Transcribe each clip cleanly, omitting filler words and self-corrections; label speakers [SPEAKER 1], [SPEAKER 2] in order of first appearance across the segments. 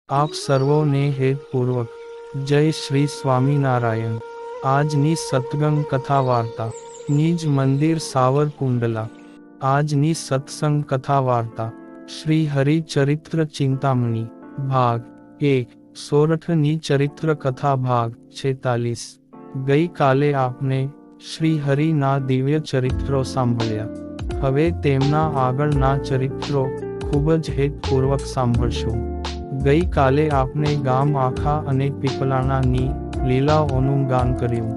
[SPEAKER 1] આપ સર્વોને હેતપૂર્વક જય શ્રી સ્વામિનારાયણ। આજની સત્સંગ કથા વાર્તા નિજ મંદિર સાવરકુંડલા। આજની સત્સંગ કથા વાર્તા શ્રી હરિચરિત્ર ચિંતામણી ભાગ 1 સોરઠની ચરિત્ર કથા ભાગ 46। ગઈ કાલે આપને શ્રી હરિના દિવ્ય ચરિત્રો સાંભળ્યા। હવે તેમના આગળના ચરિત્રો ખૂબ જ હેતપૂર્વક સાંભળશું। ગઈ કાલે આપને ગામ આખા અને પીપલાણાની લીલાઓનું ગાન કર્યું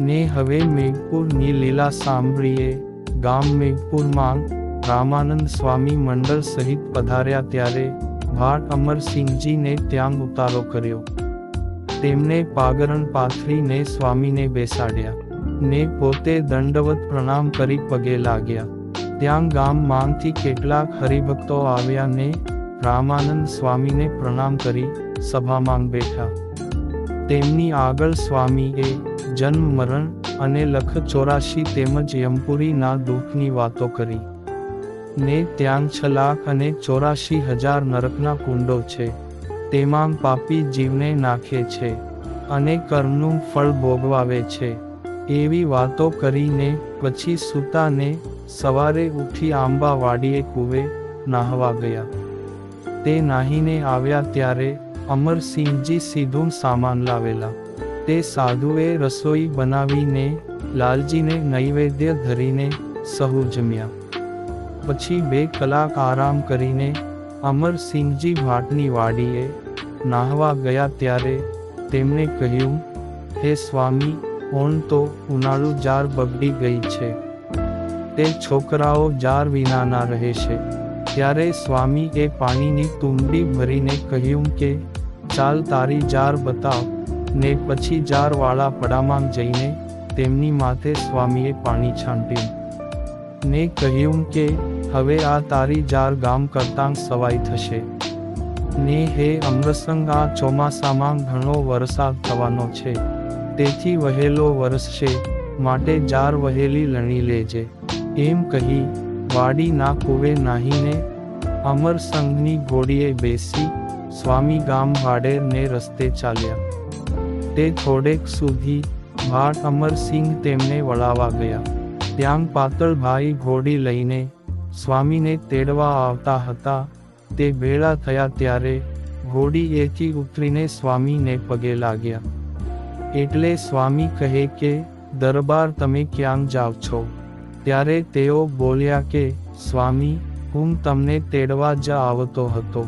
[SPEAKER 1] ને હવે મેઘપુરની લીલા સાંભળીએ। ગામ મેઘપુરમાં રામાનંદ સ્વામી મંડળ સહિત પધાર્યા ત્યારે ભાટ અમરસિંહજીને ત્યાં ઉતારો કર્યો। તેમને પાગરણ પાથરીને સ્વામીને બેસાડ્યા ને પોતે દંડવત પ્રણામ કરી પગે લાગ્યા। ત્યાં ગામમાંથી કેટલાક હરિભક્તો આવ્યા ને રામાનંદ સ્વામીને પ્રણામ કરી સભામાં બેઠા। તેમની આગળ સ્વામીએ જન્મ મરણ અને લખ 84 તેમજ યમપુરીના દુઃખની વાતો કરી ને ત્યાં 6,84,000 નરકના કુંડો છે, તેમાં પાપી જીવને નાખે છે અને કર્મનું ફળ ભોગવાવે છે, એવી વાતો કરીને પછી સૂતાને સવારે ઉઠી આંબાવાડીએ કૂવે નાહવા ગયા। તે નાહીને આવ્યા ત્યારે અમરસિંહજી સીધું સામાન લાવેલા। તે સાધુએ રસોઈ બનાવીને લાલજીને નૈવેદ્ય ધરીને સહુ જમ્યા। પછી 2 કલાક આરામ કરીને અમરસિંહજી ભાટની વાડીએ નાહવા ગયા ત્યારે તેમણે કહ્યું, હે સ્વામી, ઓણ તો ઉનાળુ જાર બગડી ગઈ છે, તે છોકરાઓ જાર વિનાના રહેશે। ત્યારે સ્વામીએ પાણીની તુંબડી ભરીને કહ્યું કે ચાલ તારી જાર બતાવ, ને પછી જારવાળા પડામાં જઈને તેમની માથે સ્વામીએ પાણી છાંટ્યું ને કહ્યું કે હવે આ તારી જાર ગામ કરતાં સવાઈ થશે ને હે અમરસંગ, આ ચોમાસામાં ઘણો વરસાદ થવાનો છે, તેથી વહેલો વરસશે, માટે જાર વહેલી લણી લેજે। એમ કહી વાડીના કૂવે નાહીને અમરસંગની ઘોડીએ બેસી સ્વામી ગામ વાડેરને રસ્તે ચાલ્યા। તે થોડેક સુધી ભાટ અમરસિંહ તેમને વળાવા ગયા। ત્યાં પાતળભાઈ ઘોડી લઈને સ્વામીને તેડવા આવતા હતા। તે ભેળા થયા ત્યારે ઘોડીએથી ઉતરીને સ્વામીને પગે લાગ્યા। એટલે સ્વામી કહે કે દરબાર, તમે ક્યાં જાવ છો? ત્યારે તેઓ બોલ્યા કે સ્વામી, હું તમને તેડવા જ આવતો હતો।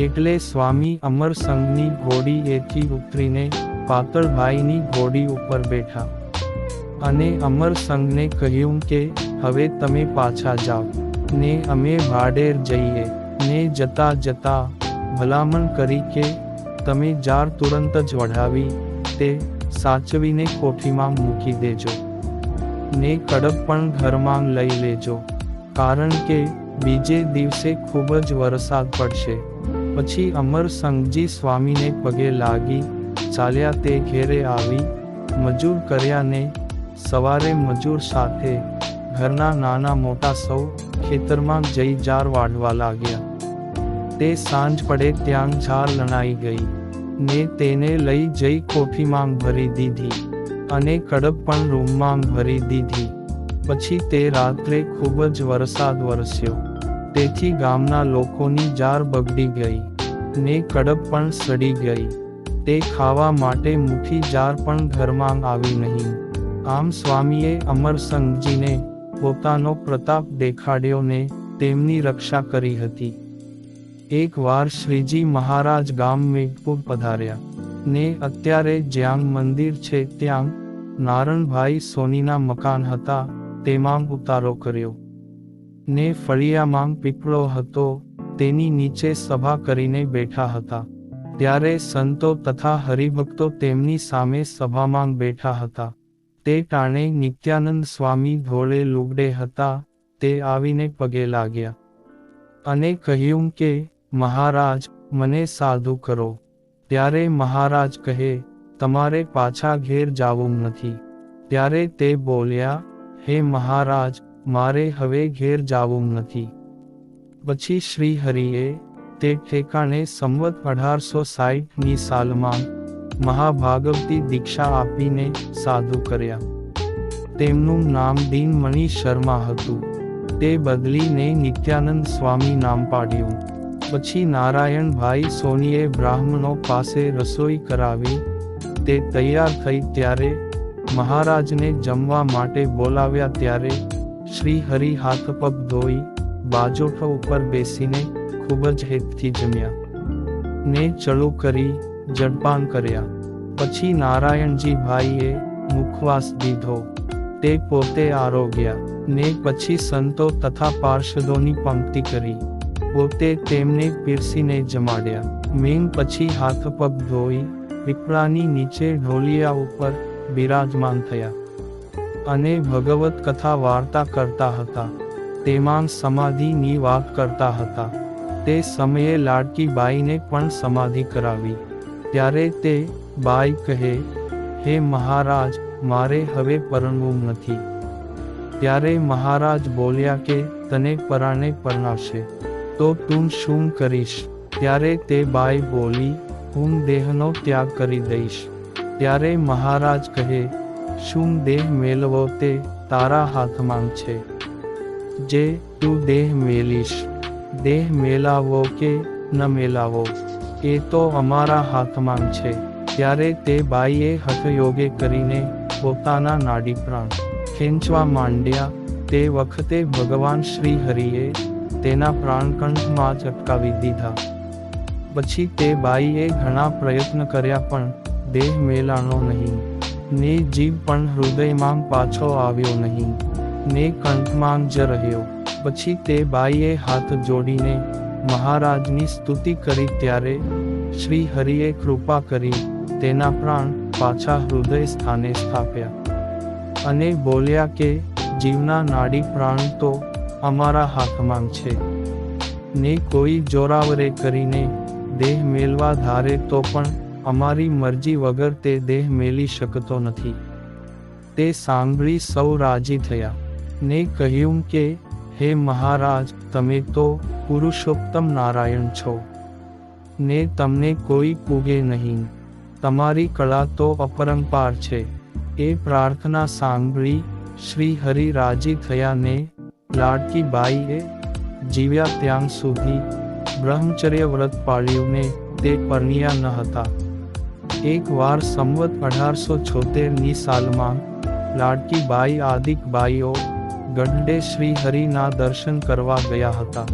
[SPEAKER 1] એટલે સ્વામી અમરસંગની ઘોડીએથી ઉતરીને પાતળભાઈની ઘોડી ઉપર બેઠા અને અમરસંગને કહ્યું કે હવે તમે પાછા જાઓ ને અમે ભાડેર જઈએ ને જતા જતા ભલામણ કરી કે તમે જાર તુરંત જ વઢાવી તે સાચવીને કોઠીમાં મૂકી દેજો ને કડપ પણ ઘરમાં લઈ લેજો, કારણ કે બીજે દિવસે ખૂબ જ વરસાદ પડશે। પછી અમરસંગજી સ્વામીને પગે લાગી ચાલ્યા। તે ઘેરે આવી મજૂર કર્યા ને સવારે મજૂર સાથે ઘરના નાના મોટા સૌ ખેતરમાં જઈ જાર વાઢવા લાગ્યા। તે સાંજ પડે ત્યાં જાર લણાઈ ગઈ ને તેને લઈ જઈ કોઠીમાં ભરી દીધી અને કડપ પણ રૂમમાં ભરી દીધી। પછી તે રાત્રે ખૂબ જ વરસાદ વરસ્યો, તેથી ગામના લોકોની જાર બગડી ગઈ ને કડપ પણ સડી ગઈ। તે ખાવા માટે મુઠ્ઠી જાર પણ ઘરમાં આવી નહીં। આમ સ્વામીએ અમરસંગજીને પોતાનો પ્રતાપ દેખાડ્યો ને તેમની રક્ષા કરી હતી। એક વાર શ્રીજી મહારાજ ગામ મેઘપુર પધાર્યા ને અત્યારે જ્યાં મંદિર છે ત્યાં નારણભાઈ સોનીના મકાન હતા, તેમાં ઉતારો કર્યો ને ફળિયામાં પીપળો હતો, તેની નીચે સભા કરીને બેઠા હતા। ત્યારે સંતો તથા હરિભક્તો તેમની સામે સભામાં બેઠા હતા। તે ટાણે નિત્યાનંદ સ્વામી ધોળે લુગડે હતા। તે આવીને પગે લાગ્યા અને કહ્યું કે મહારાજ, મને સાધુ કરો। ત્યારે મહારાજ કહે, તમારે પાછા ઘેર જાવું નથી। ત્યારે તે બોલ્યા, હે મહારાજ, મારે હવે ઘેર જાવું નથી। પછી શ્રી હરિએ તે ઠેકાણે સંવત 1860ની સાલમાં મહાભાગવતી દીક્ષા આપીને સાધુ કર્યા. તેમનું નામ દીનમણિ શર્મા હતું. તે બદલીને નિત્યાનંદ સ્વામી નામ પાડ્યું. પછી નારાયણભાઈ સોનીએ બ્રાહ્મણો પાસે રસોઈ કરાવી. તે તૈયાર થઈ ત્યારે મહારાજને જમવા માટે બોલાવ્યા ત્યારે શ્રી હરિ હાથ પગ ધોઈ બાજોઠ ઉપર બેસીને ખૂબ જ હેતથી જમ્યા ને ચડું કરી જળપાન કર્યા. પછી નારાયણજી ભાઈએ મુખવાસ દીધો. તે પોતે આરોગ્યા ને પછી સંતો તથા પાર્ષદોની પંક્તિ કરી. પોતે તેમને પીરસીને જમાડ્યા. મેં પછી હાથ પગ ધોઈ પીપળાની નીચે ઢોલિયા ઉપર બિરાજમાન થયા અને ભગવત કથા વાર્તા કરતા હતા. તેમાં સમાધિની વાત કરતા હતા. તે સમયે લાડકી બાઈને પણ સમાધિ કરાવી. ત્યારે તે બાઈ કહે, હે મહારાજ, મારે હવે પરણવું નથી. ત્યારે મહારાજ બોલ્યા કે તને પરાણે પરણાવશે તો તું શું કરીશ? ત્યારે તે બાઈ બોલી, હું દેહનો ત્યાગ કરી દઈશ. ત્યારે મહારાજ કહે, શું દેહ મેલવો તે તારા હાથમાં છે. જે તું દેહ મેલીશ, દેહ મેલાવો કે ન મેલાવો એ તો અમારા હાથમાં છે. ત્યારે તે બાઈએ હઠયોગે કરીને પોતાના નાડી પ્રાણ ખેંચવા માંડ્યા. તે વખતે ભગવાન શ્રી હરિએ તેના પ્રાણકંઠમાં જ અટકાવી દીધા. પછી તે બાઈએ ઘણા પ્રયત્ન કર્યા પણ દેહ મેલાણો નહીં ને જીવ પણ હૃદયમાં પાછો આવ્યો નહીં ને કંઠમાં જ રહ્યો. પછી તે બાઈએ હાથ જોડીને મહારાજની સ્તુતિ કરી ત્યારે શ્રી હરિએ કૃપા કરી તેના પ્રાણ પાછા હૃદય સ્થાને સ્થાપ્યા અને બોલ્યા કે જીવના નાડી પ્રાણ તો અમારા હાથમાં છે ને કોઈ જોરાવરે કરીને દેહ મેલવા ધારે તો પણ અમારી મરજી વગર તે દેહ મેલી શકતો નથી. તે સાંભળી સૌ રાજી થયા ને કહ્યું કે હે મહારાજ, તમે તો પુરુષોત્તમ નારાયણ છો ને તમને કોઈ પૂગે નહીં. તમારી કળા તો અપરંપાર છે. એ પ્રાર્થના સાંભળી શ્રી હરિ રાજી થયા ને લાડકી બાઈએ જીવ્યા ત્યાં સુધી બ્રહ્મચર્ય વ્રત પાળ્યું ને તે પરણ્યા ન હતા. એક વાર સંવત 1876ની સાલમાં લાડકી બાઈ આદિક બાઈઓ ગઢડે શ્રી હરિના દર્શન કરવા ગયા હતા.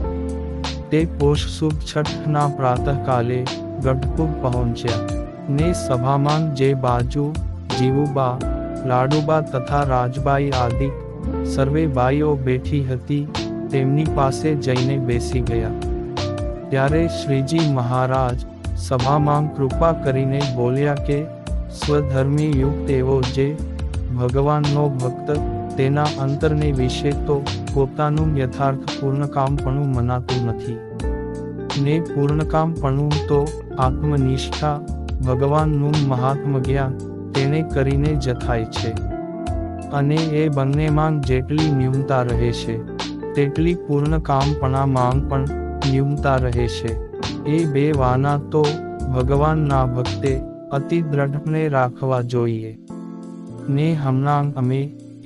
[SPEAKER 1] તે પોષ સુદ છઠના પ્રાતઃકાલે ગઢપુર પહોંચ્યા ને સભામાં જે બાજુ જીવુબા, લાડુબા તથા રાજબાઈ આદિક સર્વે બાઈઓ બેઠી હતી તેમની પાસે જઈને બેસી ગયા. ત્યારે શ્રીજી મહારાજ સભામાં કૃપા કરીને બોલ્યા કે સ્વધર્મી યુક્ત એવો જે ભગવાનનો ભક્ત તેના અંતરને વિશે તો પોતાનું યથાર્થ પૂર્ણકામપણું મનાતું નથી ને પૂર્ણકામપણું તો આત્મનિષ્ઠા ભગવાનનું મહાત્મ જ્ઞાન તેને કરીને જ થાય છે. અને એ બંનેમાં જેટલી ન્યૂનતા રહે છે તેટલી પૂર્ણકામપણામાં પણ ન્યૂનતા રહે છે. એ બે વાના તો ભગવાનના ભક્તે અતિ દ્રઢને રાખવા જોઈએ. ને હમણાં અમે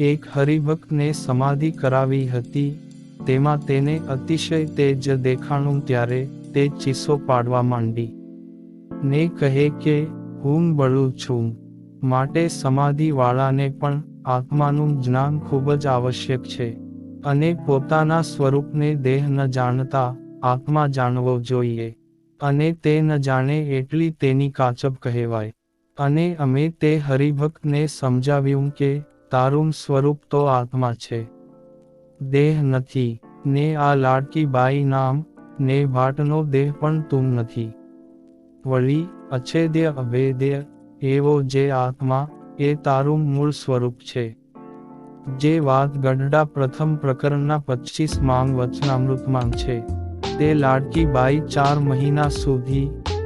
[SPEAKER 1] એક હરિભક્તને સમાધિ કરાવી હતી. તેમાં તેને અતિશય તેજ દેખાણું ત્યારે તે ચીસો પાડવા માંડી ને કહે કે હું બળું છું, માટે સમાધિવાળાને પણ આત્માનું જ્ઞાન ખૂબ જ આવશ્યક છે અને પોતાના સ્વરૂપને દેહ ન જાણતા આત્મા જાણવો જોઈએ. અને તે ન જાણે એટલી તેની કાચબ કહેવાય. અને અમે તે હરિભક્તને સમજાવ્યું કે તારું સ્વરૂપ તો આત્મા છે, દેહ નથી. ને આ લાડકી બાઈ નામ ને ભાટનો દેહ પણ તું નથી. વળી અછેદ્ય અભેદ્ય એવો જે આત્મા એ તારું મૂળ સ્વરૂપ છે. જે વાત ગઢડા પ્રથમ પ્રકરણના 25માં વચનામૃતમાં છે. તે લાડકી બાઈ 4 મહિના સુધી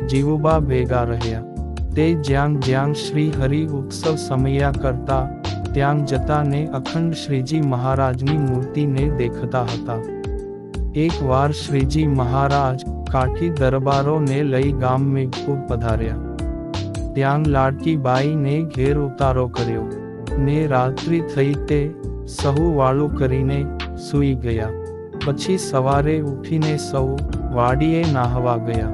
[SPEAKER 1] જીવુબા ભેગા રહ્યા. તે જ્યાં જ્યાં શ્રી હરિ ઉત્સવ સમયા કરતા ત્યાં જતા ને અખંડ શ્રીજી મહારાજની મૂર્તિને દેખતા હતા. એકવાર શ્રીજી મહારાજ કાઠી દરબારોને લઈ ગામ મેઘપુર પધાર્યા। ત્યાં લાડકી બાઈને ઘેર ઉતારો કર્યો ને રાત્રિ થઈ તે સહુ વાળું કરીને સૂઈ ગયા। પછી સવારે ઉઠીને સૌ વાડીએ નાહવા ગયા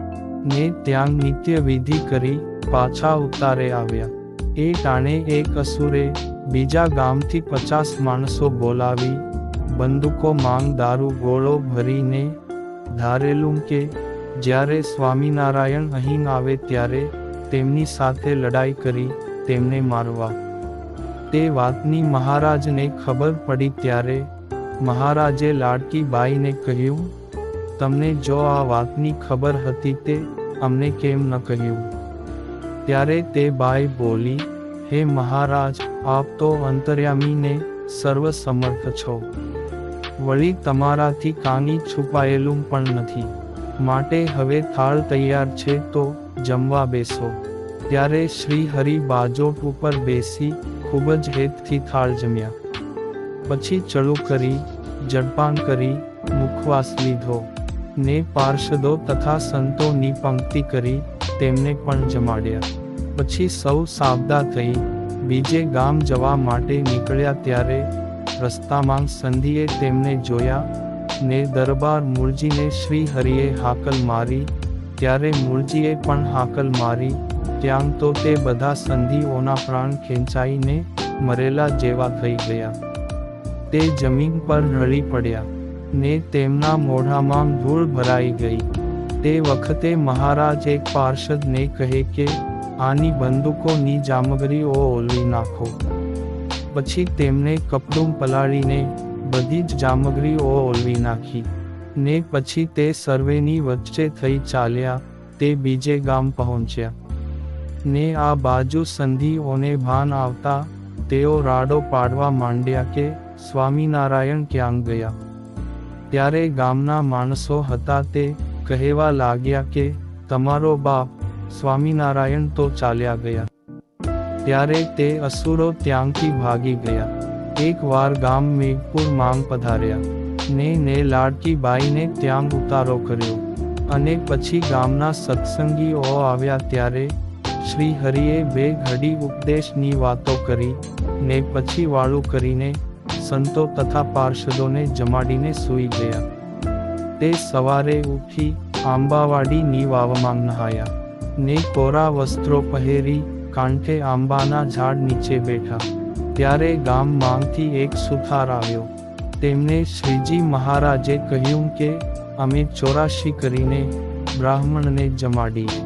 [SPEAKER 1] ને ત્યાં નિત્ય વિધિ કરી પાછા ઉતારે આવ્યા। એ ટાણે એક અસુરે બીજા ગામથી 50 માણસો બોલાવી બંદૂકો માંગ દારૂ ગોળો ભરીને ધારેલું કે જ્યારે સ્વામિનારાયણ અહીં આવે ત્યારે તેમની સાથે લડાઈ કરી તેમને મારવા। તે વાતની મહારાજને ખબર પડી ત્યારે મહારાજે લાડકી બાઈને કહ્યું, તમને જો આ વાતની ખબર હતી તે અમને કેમ ન કહ્યું? ત્યારે તે બાઈ બોલી, હે મહારાજ, આપ તો અંતર્યામી ને સર્વ સમર્થ છો, વળી તમારાથી કાંઈ છુપાયેલું પણ નથી, માટે હવે થાળ તૈયાર છે તો જમવા બેસો। ત્યારે શ્રી હરિ બાજોટ ઉપર બેસી ખૂબ જ હેતથી થાળ જમ્યા। પછી ચડું કરી જળપાન કરી મુખવાસ લીધો ને પાર્ષદો તથા સંતોની પંક્તિ કરી તેમને પણ જમાડ્યા। પછી સૌ સાબદા થઈ બીજે ગામ જવા માટે નીકળ્યા ત્યારે રસ્તામાં સંધિએ તેમને જોયા ને દરબાર મૂળજીને શ્રી હરિએ હાકલ મારી ત્યારે મૂળજીએ પણ હાકલ મારી। ત્યાં તો તે બધા સંધિઓના પ્રાણ ખેંચાઈને મરેલા જેવા થઈ ગયા। તે જમીન પર ઢળી પડ્યા ને તેમના મોઢામાં ધૂળ ભરાઈ ગઈ। તે વખતે મહારાજ એક પાર્ષદને કહે કે આની બંદૂકોની જામગરીઓ ઓલવી નાખો। પછી તેમને કપડું પલાળીને બધી જ જામગરીઓ ઓલવી નાખી ને પછી તે સર્વેની વચ્ચે થઈ ચાલ્યા તે બીજે ગામ પહોંચ્યા ને આ બાજુ સંધિઓને ભાન આવતા તેઓ રાડો પાડવા માંડ્યા કે સ્વામિનારાયણ ક્યાં ગયા? ત્યારે ગામના માણસો હતા તે કહેવા લાગ્યા કે તમારો બાપ સ્વામિનારાયણ તો ચાલ્યા ગયા। ત્યારે તે અસુરો ત્યાંથી ભાગી ગયા। એકવાર ગામ મેઘપુર માંગ પધાર્યા ને લાડકી બાઈને ત્યાં ઉતારો કર્યો અને પછી ગામના સત્સંગીઓ આવ્યા ત્યારે શ્રી હરિએ 2 ઘડી ઉપદેશની વાતો કરી ને પછી વાળું કરીને સંતો તથા પાર્ષદોને જમાડીને સૂઈ ગયા। તે સવારે ઉઠી આંબાવાડીની વાવમાં નહાયા ને કોરા વસ્ત્રો પહેરી કાંઠે આંબાના ઝાડ નીચે બેઠા। ત્યારે ગામમાંથી એક સુથાર આવ્યો। તેમને શ્રીજી મહારાજે કહ્યું કે અમે 84 કરીને બ્રાહ્મણને જમાડીએ,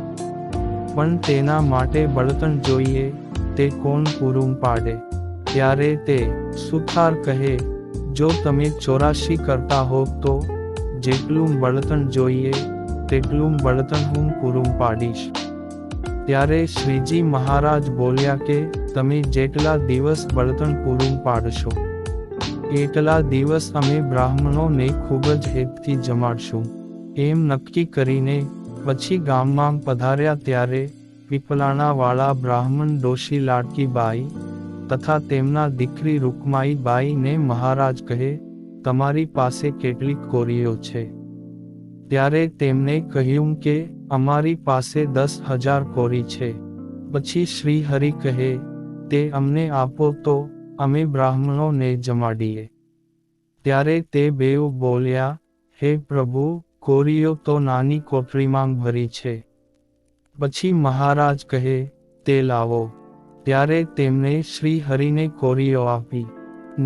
[SPEAKER 1] પણ તેના માટે બળતણ જોઈએ, તે કોણ પૂરું પાડે? ત્યારે તે સુથાર કહે, જો તમે 84 કરતા હો તો જેટલું બળતણ જોઈએ તેટલું બળતણ હું પૂરું પાડીશ। ત્યારે શ્રીજી મહારાજ બોલ્યા કે તમે જેટલા દિવસ બળતણ પૂરું પાડશો એટલા દિવસ અમે બ્રાહ્મણોને ખૂબ જ હેતથી જમાડશું। એમ નક્કી કરીને પછી ગામમાં પધાર્યા ત્યારે પીપલાણા વાળા બ્રાહ્મણ ડોશી લાડકી બાઈ તથા તેમના દીકરી રૂકમાઈ બાઈને મહારાજ કહે, તમારી પાસે કેટલીક કોરીઓ છે? ત્યારે તેમને કહ્યું કે અમારી પાસે 10,000 કોરી છે। પછી શ્રી હરિ કહે, તે અમને આપો તો અમે બ્રાહ્મણોને જમાડીએ। ત્યારે તે બેઉ બોલ્યા, હે પ્રભુ, કોરીઓ તો નાની કોટરીમાં ભરી છે। પછી મહારાજ કહે, તે લાવો। ત્યારે તેમને શ્રી હરિને કોરીઓ આપી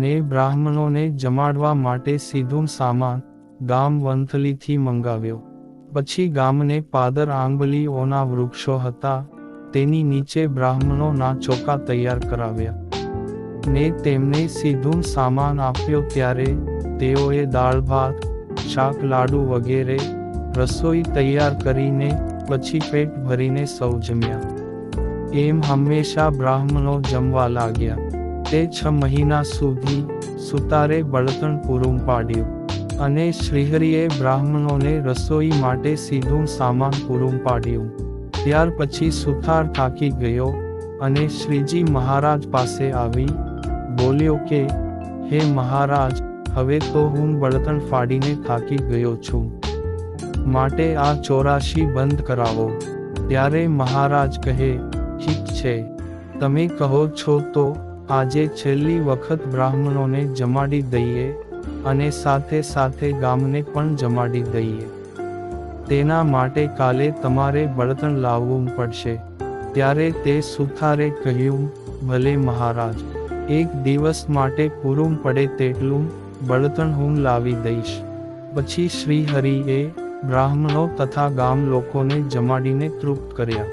[SPEAKER 1] ને બ્રાહ્મણોને જમાડવા માટે સીધું સામાન ગામ વંથલીથી મંગાવ્યો। પછી ગામને પાદર આંબલીઓના વૃક્ષો હતા તેની નીચે બ્રાહ્મણોના ચોકા તૈયાર કરાવ્યા ને તેમને સીધું સામાન આપ્યો। ત્યારે તેઓએ દાળ ભાત શાક લાડુ વગેરે રસોઈ તૈયાર કરીને પછી પેટ ભરીને સૌ જમ્યા। એમ હંમેશા બ્રાહ્મણો જમવા લાગ્યા। તે 6 મહિના સુધી સુતારે બળતણ પૂરું પાડ્યું અને શ્રીહરિએ બ્રાહ્મણોને રસોઈ માટે સીધું સામાન પૂરું પાડ્યું। ત્યાર પછી સુથાર થાકી ગયો અને શ્રીજી મહારાજ પાસે આવી બોલ્યો કે, હે મહારાજ, હવે તો હું બળતણ ફાડીને થાકી ગયો છું, માટે આ 84 બંધ કરાવો. ત્યારે મહારાજ કહે, ઠીક છે, તમે કહો છો તો આજે છેલ્લી વખત બ્રાહ્મણોને જમાડી દઈએ અને સાથે સાથે ગામને પણ જમાડી દઈએ. તેના માટે કાલે તમારે બળતણ લાવવું પડશે. ત્યારે તે સુથારે કહ્યું, ભલે મહારાજ, એક દિવસ માટે પૂરું પડે તેટલું બળતણ હું લાવી દઈશ. પછી શ્રી હરિએ બ્રાહ્મણો તથા ગામ લોકોને જમાડીને તૃપ્ત કર્યા.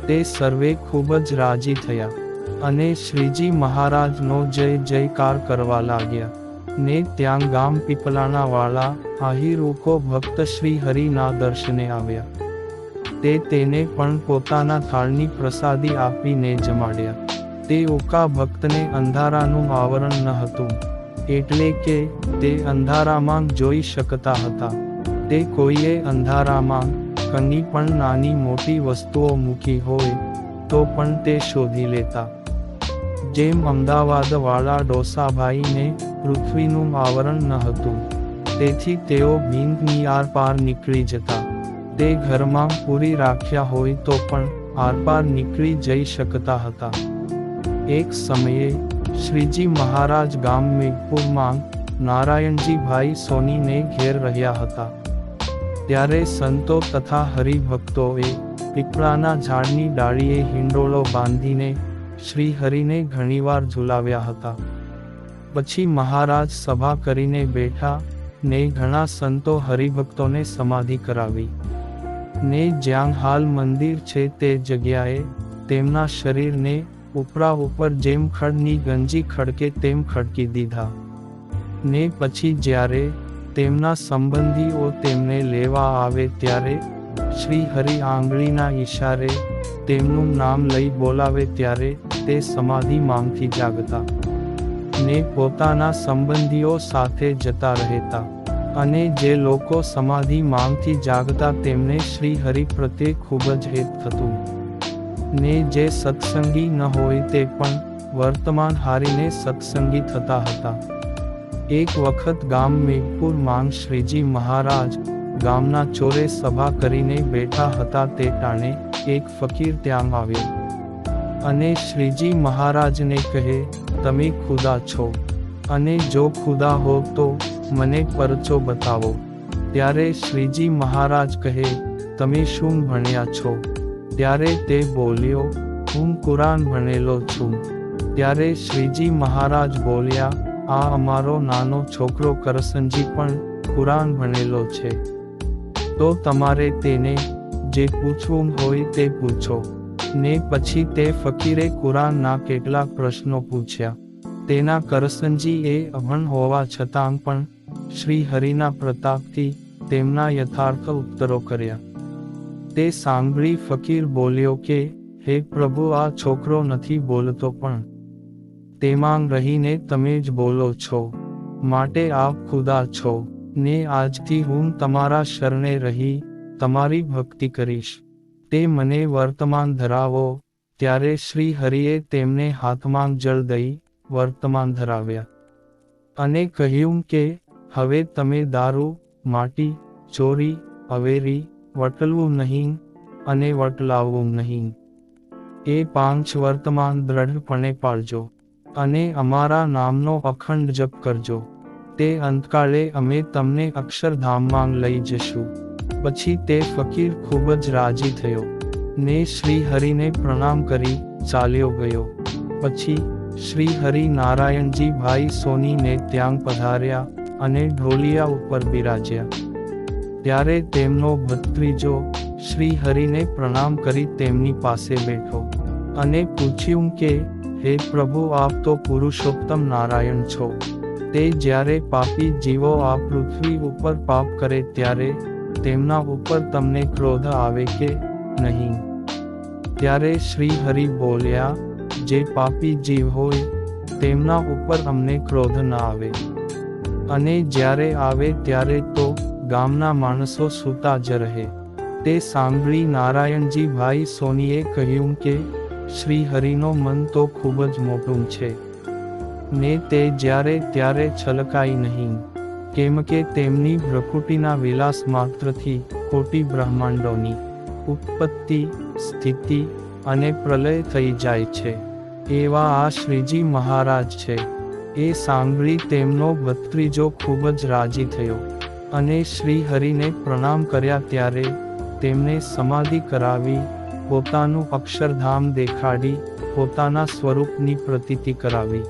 [SPEAKER 1] તે સર્વે ખૂબ જ રાજી થયા અને શ્રીજી મહારાજનો જય જયકાર કરવા લાગ્યા. ને ત્યાં ગામ પીપલાણા વાળા આહિરુકો ભક્ત શ્રી હરિના દર્શને આવ્યા. તે તેને પણ પોતાના થાળની પ્રસાદી આપીને જમાડ્યા. તે ઉકા ભક્તને અંધારાનું આવરણ ન હતું, એટલે કે તે અંધારામાં જોઈ શકતા હતા. તે કોઈએ અંધારામાં કંઈ પણ નાની મોટી વસ્તુઓ મૂકી હોય તો પણ તે શોધી લેતા. જેમ અમદાવાદ વાળા ડોસાભાઈને પૃથ્વીનું આવરણ ન હતું, તેથી તેઓ ભીંતની આરપાર નીકળી જતા. તે ઘરમાં પૂરી રાખ્યા હોય તો પણ આરપાર નીકળી જઈ શકતા હતા. એક સમયે શ્રીજી મહારાજ ગામ મેઘપુરમાં નારાયણજીભાઈ સોનીને ઘેર રહ્યા હતા. ત્યારે સંતો તથા હરિભક્તોએ પીપળાના ઝાડની ડાળીએ હિંડોળો બાંધીને શ્રી હરિને ઘણીવાર ઝુલાવ્યા હતા. પછી મહારાજ સભા કરીને બેઠા ને ઘણા સંતો હરિભક્તોને સમાધિ કરાવી. ને જ્યાં હાલ મંદિર છે તે જગ્યાએ તેમના શરીરને ઉપરા ઉપર જેમ ખડની ગંજી ખડકે તેમ ખડકી દીધા. ને પછી જ્યારે તેમના સંબંધીઓ તેમને લેવા આવે ત્યારે શ્રી હરિ આંગળીના ઈશારે તેમનું નામ લઈ બોલાવે ત્યારે તે સમાધિ માંગથી જાગતા ને પોતાના સંબંધીઓ સાથે જતા રહેતા. અને જે લોકો સમાધિ માંગથી જાગતા તેમને શ્રી હરિ પ્રત્યે ખૂબ જ હેત થતું. ને જે સત્સંગી ન હોય તે પણ વર્તમાન હારીને સત્સંગી થતા હતા. એક વખત ગામ મેઘપુર માંગ શ્રીજી મહારાજ ગામના ચોરે સભા કરીને બેઠા હતા તે ટાણે એક ફકીર ત્યાં આવ્યો અને શ્રીજી મહારાજને કહે, તમે ખુદા છો અને જો ખુદા હો તો મને પરચો બતાવો. ત્યારે શ્રીજી મહારાજ કહે, તમે શું ભણ્યા છો? ત્યારે તે બોલ્યો, હું કુરાન ભણેલો છું. ત્યારે શ્રીજી મહારાજ બોલ્યા, આ અમારો નાનો છોકરો કરસનજી પણ કુરાન ભણેલો છે. તો તમારે તેને જે પૂછવું હોય તે પૂછો. ને પછી તે ફકીરે કુરાનના કેટલાક પ્રશ્નો પૂછ્યા. તેના કરસનજી એ અભણ હોવા છતાં પણ શ્રી હરિના પ્રતાપથી તેમના યથાર્થ ઉત્તરો કર્યા. તે સાંભળી ફકીર બોલ્યો કે, હે પ્રભુ, આ છોકરો નથી બોલતો પણ તેમાં રહીને તમે જ બોલો છો, માટે આપ ખુદા છો. ને આજથી હું તમારા શરણે રહી તમારી ભક્તિ કરીશ. તે મને વર્તમાન ધરાવો. ત્યારે શ્રી હરિએ તેમને હાથમાં જળ દઈ વર્તમાન ધરાવ્યા અને કહ્યું કે હવે તમે દારૂ, માટી, ચોરી, અવેરી, વટલવું નહીં અને વટલાવવું નહીં. એ 5 વર્તમાન દ્રઢપણે પાળજો અને અમારા નામનો અખંડ જપ કરજો. તે અંતકાળે અમે તમને અક્ષરધામમાં લઈ જશું. પછી તે ફકીર ખૂબ જ રાજી થયો ને શ્રી હરિને પ્રણામ કરી ચાલ્યો ગયો. પછી શ્રી હરિ નારાયણજીભાઈ સોનીને ત્યાં પધાર્યા અને ઢોલિયા ઉપર બિરાજ્યા. ત્યારે તેમનો ભત્રીજો શ્રી હરિને પ્રણામ કરી તેમની પાસે બેઠો અને પૂછ્યું કે, હે પ્રભુ, આપ તો પુરુષોત્તમ નારાયણ છો. તે જ્યારે પાપી જીવો આ પૃથ્વી ઉપર પાપ કરે ત્યારે તેમના ઉપર તમને ક્રોધ આવે કે નહીં? ત્યારે શ્રી હરિ બોલ્યા, જે પાપી જીવ હોય તેમના ઉપર અમને ક્રોધ ન આવે, અને જ્યારે આવે ત્યારે તો ગામના માણસો સૂતા જ રહે. તે સાંભળી નારાયણજીભાઈ સોનીએ કહ્યું કે શ્રી હરિનો મન તો ખૂબ જ મોટું છે. ને તે જ્યારે ત્યારે છલકાઈ નહીં, કેમ કે તેમની ભ્રુકુટીના વિલાસ માત્રથી કોટી બ્રહ્માંડોની ઉત્પત્તિ, સ્થિતિ અને પ્રલય થઈ જાય છે. એવા આ શ્રીજી મહારાજ છે. એ સાંભળી તેમનો ભત્રીજો ખૂબ જ રાજી થયો અને શ્રી હરિને પ્રણામ કર્યા. ત્યારે તેમને સમાધિ કરાવી, પોતાનું અક્ષરધામ દેખાડી, પોતાના સ્વરૂપની પ્રતીતિ કરાવી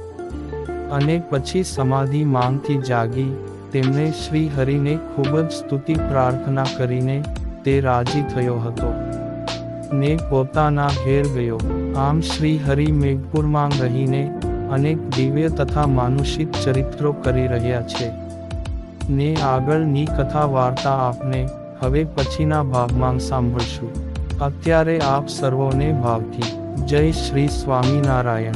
[SPEAKER 1] અને પછી સમાધિ માંગથી જાગી તેમણે શ્રી હરિને ખૂબ જ સ્તુતિ પ્રાર્થના કરીને તે રાજી થયો હતો ને પોતાના ઘેર ગયો. આમ શ્રી હરિ મેઘપુરમાં રહીને અનેક દિવ્ય તથા માનુષિક ચરિત્રો કરી રહ્યા છે ને આગળની કથા વાર્તા આપને હવે પછીના ભાગમાં સાંભળશું. અત્યારે આપ સર્વોને ભાવથી જય શ્રી સ્વામિનારાયણ.